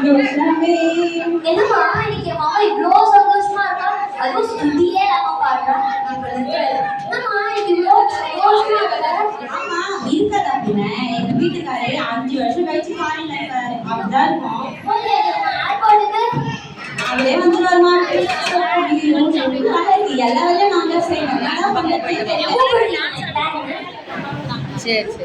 சந்தோஷமே. என்னம்மா இன்னைக்கு என் மாமா இவ்வளோ சந்தோஷமா இருக்கா? அதுவும் ஸ்துதியே இல்லாம பாடுறா. என்னம்மா இன்னைக்கு இவ்வளோ சந்தோஷமா இருக்க? ஆமா இருக்காது அப்படின்னா எங்க வீட்டுக்காரே 5 வருஷம் கழிச்சு ஃபாரின்ல இருக்காரு. அப்படிதான் இருக்கும். அவரே வந்துருவாருமா. எல்லா வேலையும் நாங்க செய்யணும். என்ன பண்றது? சரி சரி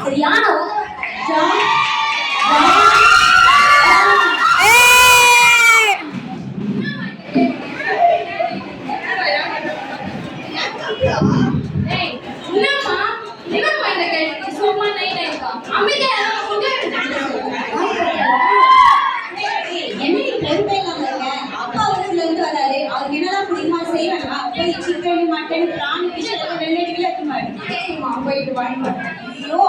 சரியான ஐயோ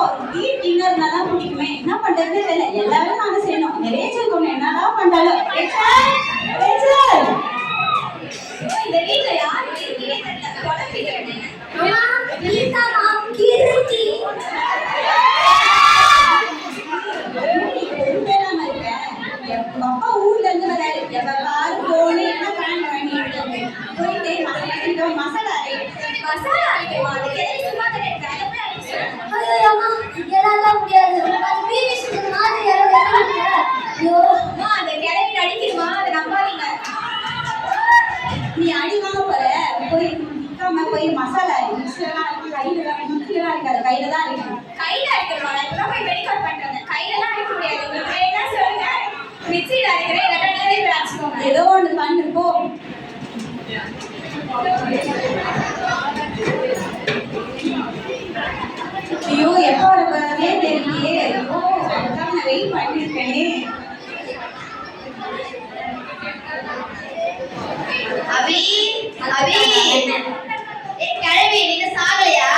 டின்னர் நல்லா பிடிக்குமே. என்ன பண்றது தெரியல. எல்லாரும் நாங்க செய்யணும். நிறைய சொல்லுவோம். என்னதான் பண்ணாலும் இந்த வீட்ல யாரு அப்பா ஊர்ல இருந்து வராரு. எவ்வாறு போனே என்ன பேன் வாங்கிட்டு போயிட்டு மசாலா நீ அடி வாங்க போற. போய் நிக்காம போய் மசாலா கையில இருக்காது. கையில தான் இருக்கு. கையில அரைக்கணுமா? நான் இப்பதான் போய் மெடிக்கல் பண்றேன். கையில எல்லாம் அரைக்க முடியாது. உங்களுக்கு என்ன சொல்லுங்க? மிக்ஸில அரைக்கிறேன். இல்லைன்னா நீங்களே போய் அரைச்சுக்கோங்க. ஏதோ ஒன்று பண்ணு போ. ஐயோ எப்போ வரப்போறதே தெரியலையே. நான் வெயிட் பண்ணிருக்கேனே. அபி அபி கிளம்பி நீங்க சாகலையா?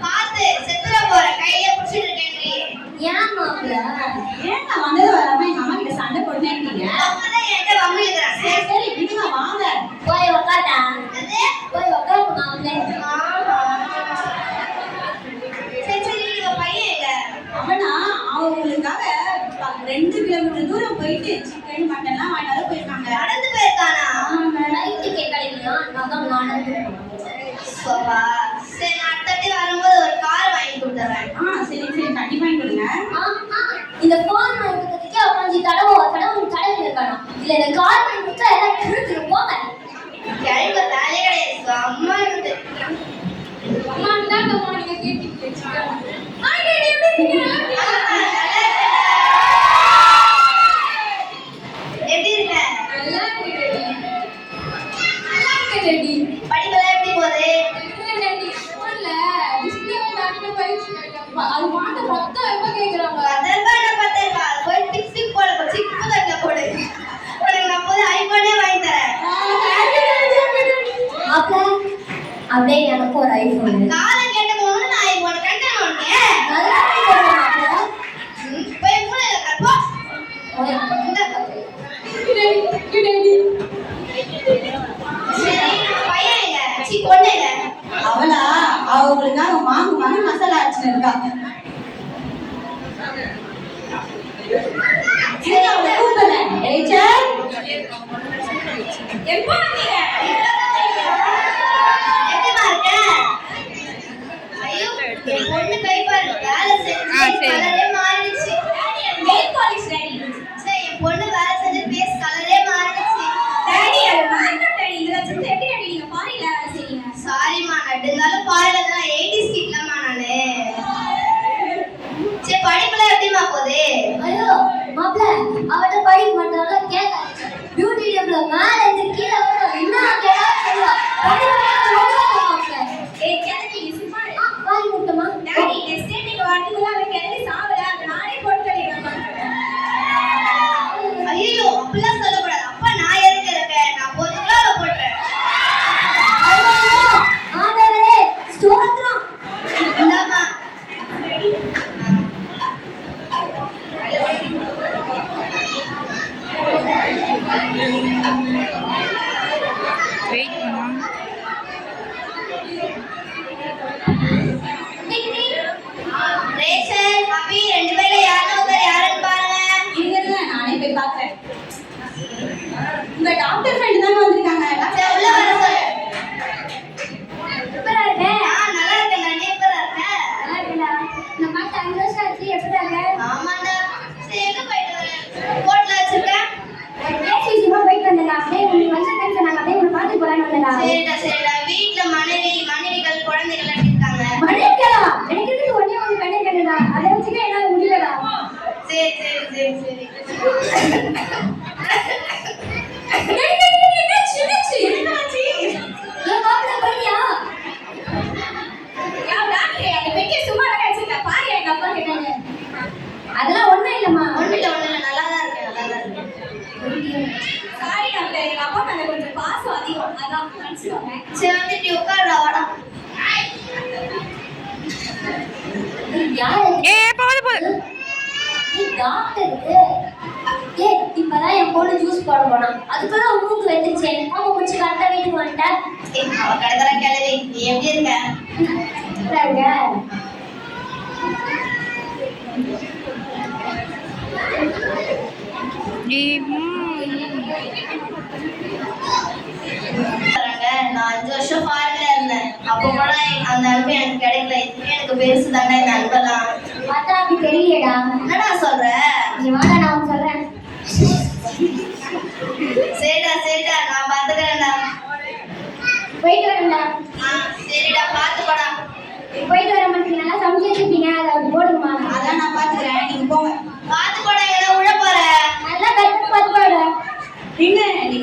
பார்த்து செத்துற போற கையில புடிச்சிட்டு இருக்கேன். ஏன் மாப்பிள்ள ஏன் நான் வந்தது வராம எங்க அம்மா கிட்ட சண்டை போட்டுனே இருக்கீங்க? அப்பதான் என்கிட்ட வம்பு இருக்கிறேன். சரி சரி விடுங்க வாங்க. போய் உட்காட்டா. போய் உட்காரு மாப்பிள்ள. சரி சரி இவ பையன் இல்ல. அவனா அவங்களுக்காக 2 கிலோமீட்டர் தூரம் போயிட்டு சிக்கன் மட்டன்லாம் வாங்கிட்டு போயிருக்காங்க. நடந்து போயிருக்கானா? நைட்டு கேட்கலையா? மகன் நடந்து சோபா. சரி நான் அடுத்தட்டி வரும்போது ஒரு கார் வாங்கி கொடுத்துறேன். சரி சரி கண்டிப்பா வாங்கி கொடுங்க. இந்த போன் வாங்குறதுக்கே உட்காந்து தடவை இருக்கானா? இல்ல இந்த கார் வாங்கி கொடுத்தா எல்லாம் கிழிச்சிட்டு போங்க. கிளம்ப வேலையே கிடையாது. அம்மா இருந்து அம்மா இருந்தாங்க நீங்க கேட்டுட்டு எப்படி இருக்க? நல்லா இருக்கு. படிப்பெல்லாம் எப்படி போகுது? அது மாட்ட மொத்தம் எப்ப கேக்குறாங்க? போய் டிக் போட சிப்பு தட்ட போடு. உனக்கு நான் போய் ஐபோனே வாங்கி தரேன். அப்படியே எனக்கு ஒரு ஐபோன். காலம் கேட்ட போது நான் ஐபோன் கட்டணும் உனக்கு. நல்லா போய் மூளையில கற்போ. பையன் இல்ல சி பொண்ணு இல்ல. அவளா அவங்களுக்காக வாங்க மசாலா அரைச்சு இருக்கா. சரி அவளை கூப்பிடுறேன். ரேச்சல் எப்போ வந்தீங்க? எப்படிமா இருக்க? ஐயோ என் பொண்ணு கை பாரு வேலை செஞ்சு கலரே மாறிடுச்சு. Nail polish ready. சரி என் பொண்ணு வேலை செஞ்சு ஃபேஸ் கலரே மாறிடுச்சு. டாடி அது மார்க்கெட் டாடி இதுல செஞ்சு எப்படி டாடி நீங்க ஃபாரின்ல வேலை செய்றீங்க? சாரிமா நட்டு இருந்தாலும் ஃபாரின்ல தான் 80s கிட்லமா நானு. சரி படிப்புல எப்படிமா போகுது? ஐயோ மாப்ள அவட்ட படிக்க மாட்டால கேட்க பியூட்டி டேப்ல மேல இருந்து கீழ வர என்ன கேட்டா சொல்லுவா. ஏய் கேட்டி சும்மா வாய் முட்டமா டாடி நெக்ஸ்ட் டே நீங்க வாட்டுக்குள்ள அவ கேட்டி சாவல நானே போட்டு தரேன். ஐயோ அப்படிலாம் சொல்லக்கூடாது. அப்பா நான் எதுக்கு இருக்கேன்? நான் போதுங்களா போட்டுறேன். ஆண்டவரே ஸ்தோத்திரம். இந்தாமா தானே வந்திருக்காங்க. சரி, உள்ள வர சொல்லு. எப்படா இருக்க? நல்லா இருக்கேன். நான் எப்படா இருக்கேன்? நல்லா இருக்கேன்டா. நான் பார்த்து 5 வருஷம் ஆச்சு. எப்படா இருக்க? ஆமாண்டா. சரி, எங்க போயிட்டு வர? கோட்ல வச்சிருக்கேன். ஒரு கேஸ் விஷயமா போயிட்டு வந்தேன்டா. அப்படியே உனக்கு வந்துட்டேன்னு சொன்னாங்க. அப்படியே உன்னை பார்த்து போலான்னு வந்தேன்டா. சரிடா. வீட்டுல மனைவிகள் குழந்தைகள் எல்லாம் இருக்காங்க. மனைவிகளா? எனக்கு இருக்கிறது ஒண்ணே ஒண்ணு கண்ணே கண்ணுடா. அதை வச்சுக்க என்னால முடியலடா. சரி. ஏன் மாப்பிள்ளை போயிட்டியா? அதெல்லாம் ஒண்ணும் இல்லம்மா. ஒண்ணும் இல்ல. நல்லா தான் இருக்கேன். சாரி டாக்டர், எங்க அப்பா மேல கொஞ்சம் பாசம் அதிகம், அதான் மன்னிச்சுக்கோங்க. சரி, வந்து நீ உட்காருடா, வாடா. யாரு? போது நீ டாக்டரு? இப்பதான் என் பொண்ணு ஜூஸ் போட போனா, அதுக்குள்ள மூக்கு வெந்துச்சு. அவங்க முடிச்சு கரெக்டா வீட்டுக்கு வந்துட்டேன். அவ கடற்கரை கிளவி. நீ எப்படி இருக்க? நான் 5 வருஷம் ஃபாரின்ல இருந்தேன். அப்போ கூட அந்த அன்பு எனக்கு கிடைக்கல. எனக்கு பெருசு தானே இந்த அன்பெல்லாம். பார்த்தா அப்படி தெரியலடா. என்னடா சொல்ற? நீ வாடா, நான் உனக்கு சொல்றேன். சரிடா, நான் பாத்துக்கிறேன்டா. போயிட்டு வரேன்டா. சரிடா, பாத்துக்கோடா. போயிட்டு வர மாட்டீங்க. நல்லா சமைச்சு வச்சிருப்பீங்க, அதை அப்படி போடுங்கம்மா. அதான் நான் பாத்துக்கிறேன், நீங்க போங்க. பாத்துக்கோடா, எல்லாம் உள்ள போற. நல்லா கரெக்டா பார்த்து போடா. நீங்க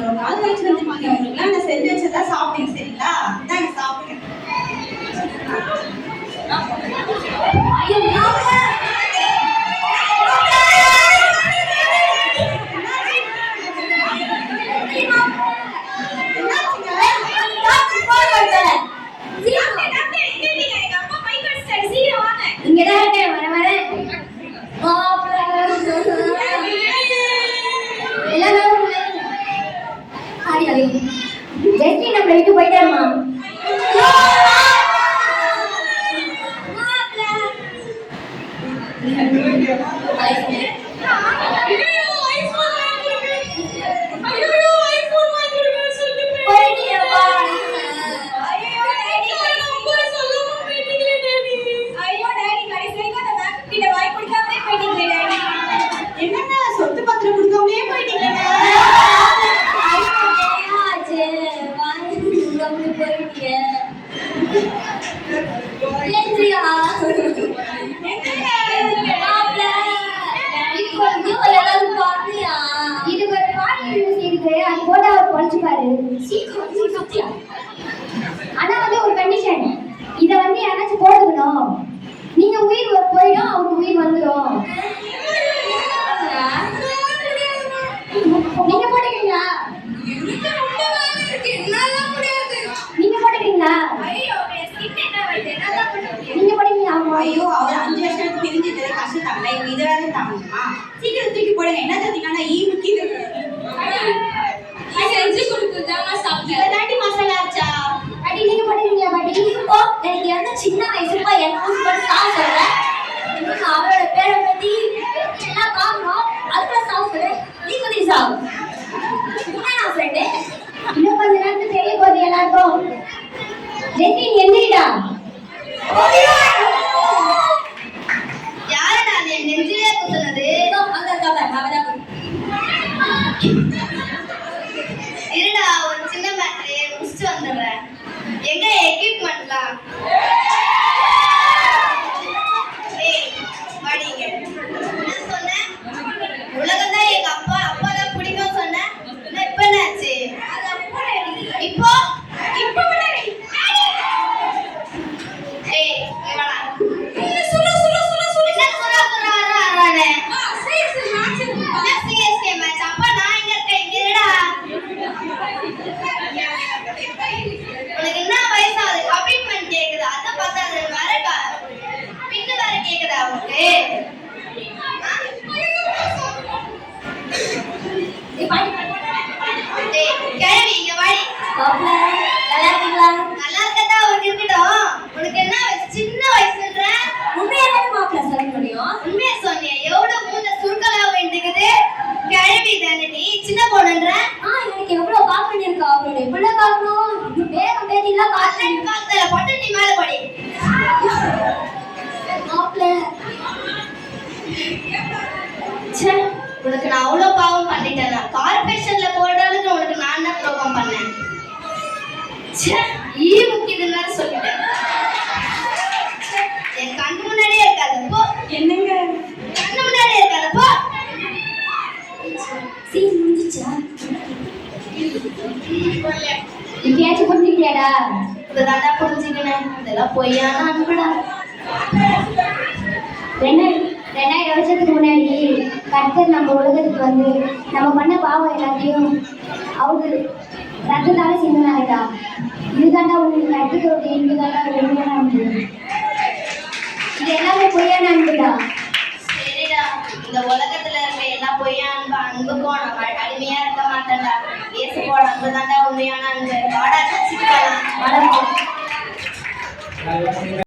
ஒரு நாள் வச்சு வந்துருக்கீங்க, உங்களுக்குலாம் நான் செஞ்சு வச்சதா சாப்பிட்டீங்க, சரிங்களா? இந்தாங்க சாப்பிடுங்க. ஐயோ, மாப்பிள்ளை. இங்கதான் இருக்கேன், வரேன். மாப்பிள்ளை. எல்லாரும் ஜெஸ்டி நம்மளை விட்டு போயிட்டாருமா. என்னங்க சொத்து பத்திரம் கொடுக்காமலே போயிட்டீங்களா? இதுக்கு ஒரு பாடி இருக்கு, அது போட்டா அவர் குறைச்சிப்பாரு. ஆனா வந்து ஒரு கண்டிஷன், இதை வந்து யாராச்சும் போட்டுக்கணும். நீங்க உயிர் போயிடும், அவங்க உயிர் வந்துடும். நீங்க போட்டுக்கிறீங்களா? நீங்க போட்டுக்கிறீங்களா? நீங்க போட்டுக்கிறீங்களா? ஐயோ, அவர் 5 வருஷத்துக்கு பிரிஞ்சுட்டு கஷ்டத்தாங்களா, இவங்க இது வேற தாங்கணுமா? சீக்கிரம் தூக்கி போடுங்க. என்ன தந்தீங்கன்னா ஈவுக்கு செஞ்சு கொடுத்துதாமா சாப்பிட்டேன். இதாண்டி மசாலா ஆச்சா? அடி நீங்க போட்டுக்கிறீங்களா? பாட்டி இப்போ எனக்கு வந்து சின்ன வயசுப்பா எனக்கு சொல்றேன். அவரோட பேரை பத்தி எல்லாம் பார்க்கணும். அதுக்குள்ள சாப்பிடுறேன். நீ பத்தி சாவு என்ன ஃப்ரெண்டு. இன்னும் கொஞ்ச நேரத்துக்கு தெரிய போகுது எல்லாருக்கும். ஜெட்டி நீ எந்திரிடா. யாருடா அது என் நெஞ்சிலே குத்துனது? இருடா, ஒரு சின்ன மேட்டரை முடிச்சுட்டு வந்துடுறேன். எங்க எக்யூப்மெண்ட்லாம்? வாடிங்க. என்ன சொன்னேன்? உலகம்தான் எங்க அப்பா தான் பிடிக்கும் சொன்னேன். இப்ப என்னாச்சு? இப்போ உனக்கு என்ன வயசாகுது? கமிட்மெண்ட் கேக்குது. அத பார்த்தா அது வேற பின்னு வேற கேக்குதா உனக்கு? கிளவி இங்க வாடி. நல்லா இருக்கதா உனக்கு இருக்கட்டும். உனக்கு என்ன சின்ன வயசுன்ற உண்மையாவே மாப்பிள்ள சொல்ல முடியும். உண்மையா சொன்னியா? எவ்வளவு மூணு சுருக்கலா வேண்டிக்குது. கிளவி தானே நீ, சின்ன பொண்ணுன்ற. எனக்கு எவ்வளவு பார்க்க பண்ணிருக்கா அவரோட பிள்ளை பார்க்கணும் இன்னும் வேகம் பேதிலாம் காட்டணும் பார்க்கல பட்டு நீ மேல படி மாப்பிள்ள ச்சே உனக்கு நான் அவ்வளவு பாவம் பண்ணிட்டேன் கார்பரேஷன்ல போடுறதுக்கு உனக்கு நான் தான் துரோகம் பண்ணேன் ச்சே ஈ முக்கியதுன்னு சொல்லிட்டேன் ச்சே, என் கண்ணு முன்னாடியே இருக்காது போ என்னங்க கண்ணு முன்னாடியே இருக்காது போ சீன் முடிஞ்சிச்சா இப்பயாச்சும் புரிஞ்சுக்கிட்டியாடா இப்பதான்டா புரிஞ்சுக்கினேன் இதெல்லாம் பொய்யான அன்புடா 2000 வருஷத்துக்கு முன்னாடி கர்த்தர் நம்ம உலகத்துக்கு வந்து நம்ம பண்ண பாவம் எல்லாத்தையும் அவரு ரத்தத்தால சிந்தினாங்கடா இதுதாண்டா உங்களுக்கு கர்த்தரோட இதுதாண்டா உண்மையான அன்பு இது எல்லாமே பொய்யான அன்புடா சரிடா இந்த உலகத்துல இருக்க எல்லா பொய்யான அன்புக்கும் நம்ம அடிமையா இருக்க மாட்டேன்டா இயேசுவோட அன்பு தான்டா உண்மையான அன்பு வாடா சச்சிக்கலாம் வளர்ப்போம்